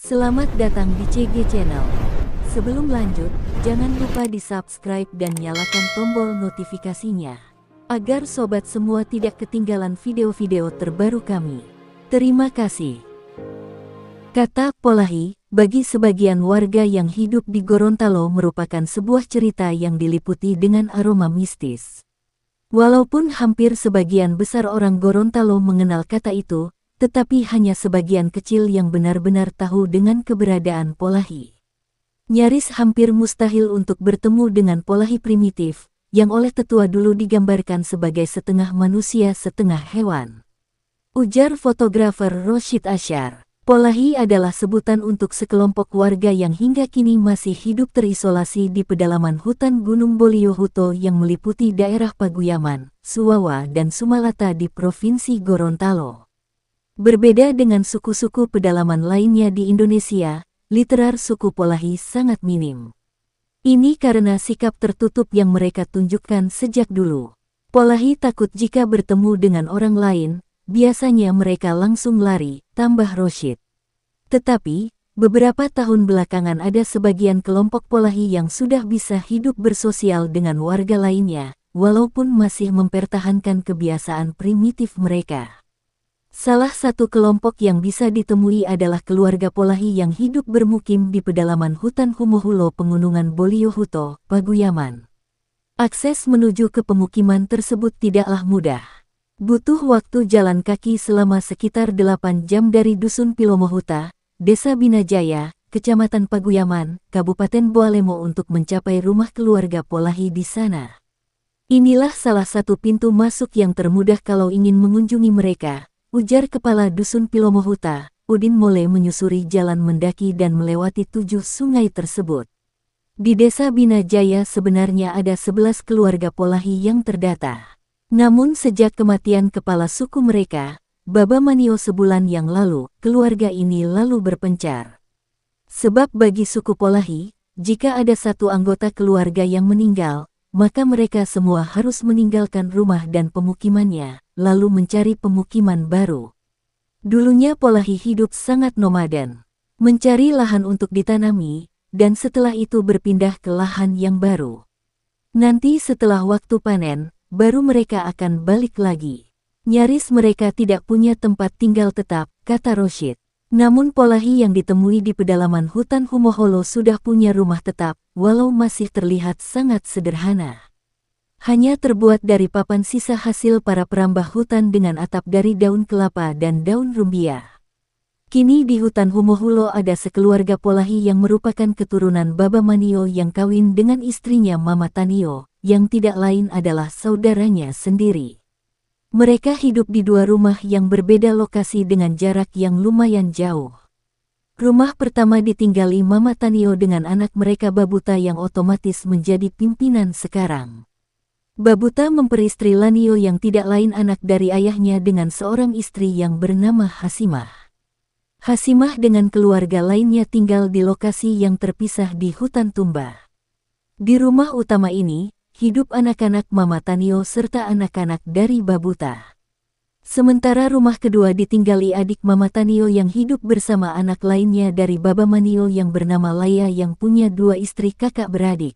Selamat datang di CG Channel. Sebelum lanjut, jangan lupa di-subscribe dan nyalakan tombol notifikasinya, agar sobat semua tidak ketinggalan video-video terbaru kami. Terima kasih. Kata Polahi, bagi sebagian warga yang hidup di Gorontalo merupakan sebuah cerita yang diliputi dengan aroma mistis. Walaupun hampir sebagian besar orang Gorontalo mengenal kata itu, tetapi hanya sebagian kecil yang benar-benar tahu dengan keberadaan Polahi. Nyaris hampir mustahil untuk bertemu dengan Polahi primitif, yang oleh tetua dulu digambarkan sebagai setengah manusia setengah hewan. Ujar fotografer Roshid Ashar, Polahi adalah sebutan untuk sekelompok warga yang hingga kini masih hidup terisolasi di pedalaman hutan Gunung Boliohuto yang meliputi daerah Paguyaman, Suwawa dan Sumalata di Provinsi Gorontalo. Berbeda dengan suku-suku pedalaman lainnya di Indonesia, literar suku Polahi sangat minim. Ini karena sikap tertutup yang mereka tunjukkan sejak dulu. Polahi takut jika bertemu dengan orang lain, biasanya mereka langsung lari, tambah Roshid. Tetapi, beberapa tahun belakangan ada sebagian kelompok Polahi yang sudah bisa hidup bersosial dengan warga lainnya, walaupun masih mempertahankan kebiasaan primitif mereka. Salah satu kelompok yang bisa ditemui adalah keluarga Polahi yang hidup bermukim di pedalaman hutan Humohulo Pegunungan Boliohuto, Paguyaman. Akses menuju ke pemukiman tersebut tidaklah mudah. Butuh waktu jalan kaki selama sekitar 8 jam dari Dusun Pilomohuta, Desa Binajaya, Kecamatan Paguyaman, Kabupaten Boalemo untuk mencapai rumah keluarga Polahi di sana. Inilah salah satu pintu masuk yang termudah kalau ingin mengunjungi mereka, ujar Kepala Dusun Pilomohuta, Udin Mole menyusuri jalan mendaki dan melewati 7 sungai tersebut. Di Desa Binajaya sebenarnya ada 11 keluarga Polahi yang terdata. Namun sejak kematian kepala suku mereka, Baba Manio sebulan yang lalu, keluarga ini lalu berpencar. Sebab bagi suku Polahi, jika ada satu anggota keluarga yang meninggal, maka mereka semua harus meninggalkan rumah dan pemukimannya, lalu mencari pemukiman baru. Dulunya Polahi hidup sangat nomaden, mencari lahan untuk ditanami, dan setelah itu berpindah ke lahan yang baru. Nanti setelah waktu panen, baru mereka akan balik lagi. Nyaris mereka tidak punya tempat tinggal tetap, kata Roshid. Namun Polahi yang ditemui di pedalaman hutan Humohulo sudah punya rumah tetap, walau masih terlihat sangat sederhana. Hanya terbuat dari papan sisa hasil para perambah hutan dengan atap dari daun kelapa dan daun rumbia. Kini di hutan Humohulo ada sekeluarga Polahi yang merupakan keturunan Baba Manio yang kawin dengan istrinya Mama Tanio, yang tidak lain adalah saudaranya sendiri. Mereka hidup di 2 rumah yang berbeda lokasi dengan jarak yang lumayan jauh. Rumah pertama ditinggali Mama Tanio dengan anak mereka Babuta yang otomatis menjadi pimpinan sekarang. Babuta memperistri Lanio yang tidak lain anak dari ayahnya dengan seorang istri yang bernama Hasimah. Hasimah dengan keluarga lainnya tinggal di lokasi yang terpisah di hutan Tumba. Di rumah utama ini, hidup anak-anak Mama Tanio serta anak-anak dari Babuta. Sementara rumah kedua ditinggali adik Mama Tanio yang hidup bersama anak lainnya dari Baba Manio yang bernama Laya yang punya 2 istri kakak beradik.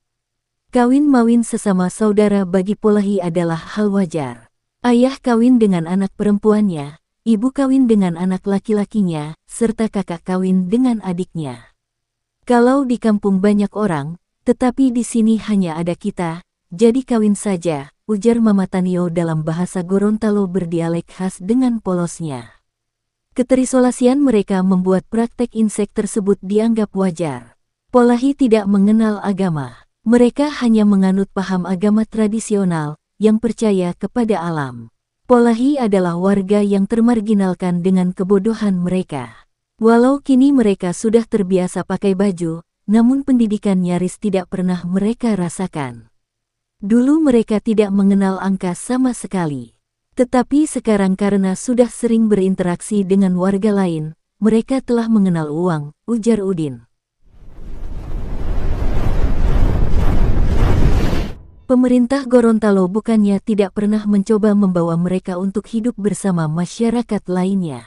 Kawin mawin sesama saudara bagi Polahi adalah hal wajar. Ayah kawin dengan anak perempuannya, ibu kawin dengan anak laki-lakinya, serta kakak kawin dengan adiknya. Kalau di kampung banyak orang, tetapi di sini hanya ada kita, jadi kawin saja, ujar Mama Tanio dalam bahasa Gorontalo berdialek khas dengan polosnya. Keterisolasian mereka membuat praktek insek tersebut dianggap wajar. Polahi tidak mengenal agama. Mereka hanya menganut paham agama tradisional, yang percaya kepada alam. Polahi adalah warga yang termarginalkan dengan kebodohan mereka. Walau kini mereka sudah terbiasa pakai baju, namun pendidikan nyaris tidak pernah mereka rasakan. Dulu mereka tidak mengenal angka sama sekali. Tetapi sekarang karena sudah sering berinteraksi dengan warga lain, mereka telah mengenal uang, ujar Udin. Pemerintah Gorontalo bukannya tidak pernah mencoba membawa mereka untuk hidup bersama masyarakat lainnya.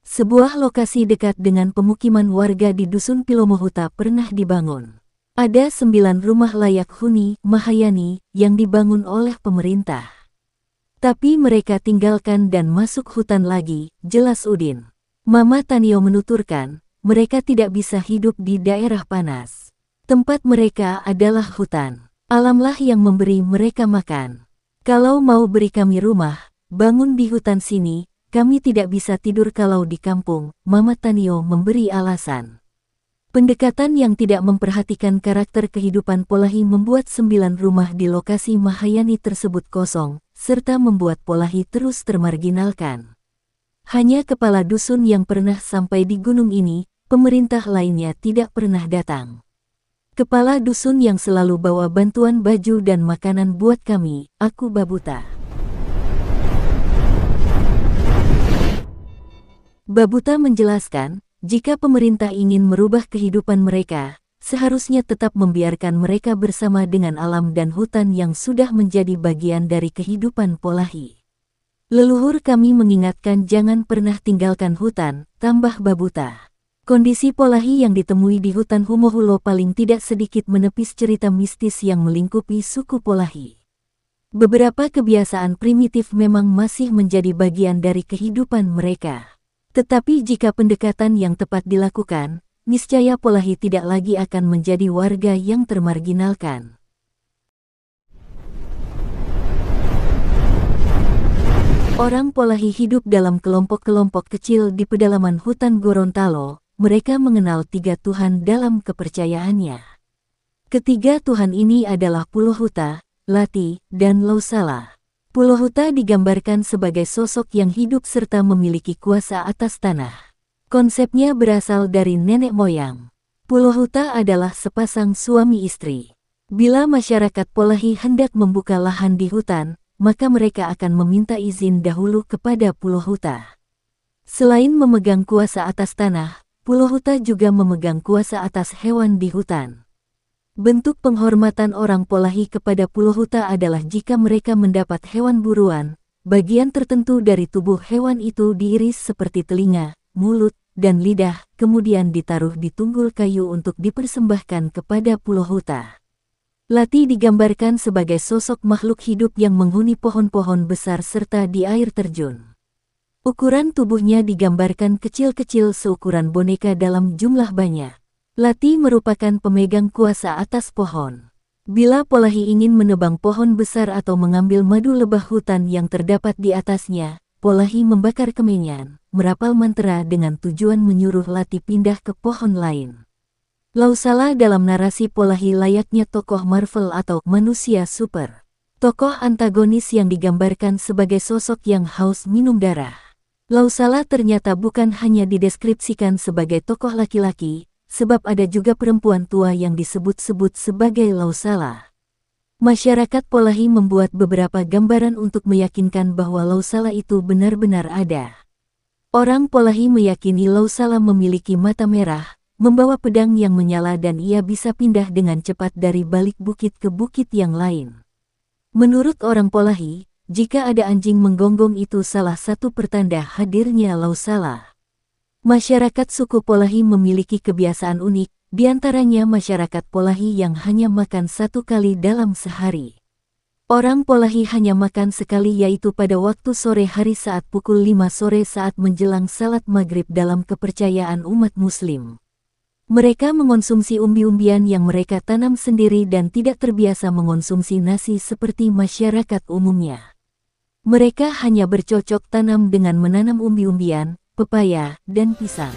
Sebuah lokasi dekat dengan pemukiman warga di Dusun Pilomohuta pernah dibangun. Ada 9 rumah layak huni Mahayani yang dibangun oleh pemerintah. Tapi mereka tinggalkan dan masuk hutan lagi, jelas Udin. Mama Tanio menuturkan, mereka tidak bisa hidup di daerah panas. Tempat mereka adalah hutan. Alamlah yang memberi mereka makan. Kalau mau beri kami rumah, bangun di hutan sini. Kami tidak bisa tidur kalau di kampung, Mama Tanio memberi alasan. Pendekatan yang tidak memperhatikan karakter kehidupan Polahi membuat 9 rumah di lokasi Mahayani tersebut kosong, serta membuat Polahi terus termarginalkan. Hanya kepala dusun yang pernah sampai di gunung ini, pemerintah lainnya tidak pernah datang. Kepala dusun yang selalu bawa bantuan baju dan makanan buat kami, aku Babuta. Babuta menjelaskan, jika pemerintah ingin merubah kehidupan mereka, seharusnya tetap membiarkan mereka bersama dengan alam dan hutan yang sudah menjadi bagian dari kehidupan Polahi. Leluhur kami mengingatkan jangan pernah tinggalkan hutan, tambah Babuta. Kondisi Polahi yang ditemui di hutan Humohulo paling tidak sedikit menepis cerita mistis yang melingkupi suku Polahi. Beberapa kebiasaan primitif memang masih menjadi bagian dari kehidupan mereka. Tetapi jika pendekatan yang tepat dilakukan, niscaya Polahi tidak lagi akan menjadi warga yang termarginalkan. Orang Polahi hidup dalam kelompok-kelompok kecil di pedalaman hutan Gorontalo. Mereka mengenal 3 Tuhan dalam kepercayaannya. Ketiga Tuhan ini adalah Pulohuta, Lati, dan Lausala. Pulohuta digambarkan sebagai sosok yang hidup serta memiliki kuasa atas tanah. Konsepnya berasal dari nenek moyang. Pulohuta adalah sepasang suami istri. Bila masyarakat Polahi hendak membuka lahan di hutan, maka mereka akan meminta izin dahulu kepada Pulohuta. Selain memegang kuasa atas tanah, Pulohuta juga memegang kuasa atas hewan di hutan. Bentuk penghormatan orang Polahi kepada Pulohuta adalah jika mereka mendapat hewan buruan, bagian tertentu dari tubuh hewan itu diiris seperti telinga, mulut, dan lidah, kemudian ditaruh di tunggul kayu untuk dipersembahkan kepada Pulohuta. Lati digambarkan sebagai sosok makhluk hidup yang menghuni pohon-pohon besar serta di air terjun. Ukuran tubuhnya digambarkan kecil-kecil seukuran boneka dalam jumlah banyak. Lati merupakan pemegang kuasa atas pohon. Bila Polahi ingin menebang pohon besar atau mengambil madu lebah hutan yang terdapat di atasnya, Polahi membakar kemenyan, merapal mantra dengan tujuan menyuruh Lati pindah ke pohon lain. Lausala dalam narasi Polahi layaknya tokoh Marvel atau manusia super. Tokoh antagonis yang digambarkan sebagai sosok yang haus minum darah. Lausala ternyata bukan hanya dideskripsikan sebagai tokoh laki-laki, sebab ada juga perempuan tua yang disebut-sebut sebagai Lausala. Masyarakat Polahi membuat beberapa gambaran untuk meyakinkan bahwa Lausala itu benar-benar ada. Orang Polahi meyakini Lausala memiliki mata merah, membawa pedang yang menyala dan ia bisa pindah dengan cepat dari balik bukit ke bukit yang lain. Menurut orang Polahi, jika ada anjing menggonggong itu salah satu pertanda hadirnya Lausala. Masyarakat suku Polahi memiliki kebiasaan unik, diantaranya masyarakat Polahi yang hanya makan 1 kali dalam sehari. Orang Polahi hanya makan sekali yaitu pada waktu sore hari saat pukul 5 sore saat menjelang salat maghrib dalam kepercayaan umat muslim. Mereka mengonsumsi umbi-umbian yang mereka tanam sendiri dan tidak terbiasa mengonsumsi nasi seperti masyarakat umumnya. Mereka hanya bercocok tanam dengan menanam umbi-umbian, pepaya, dan pisang.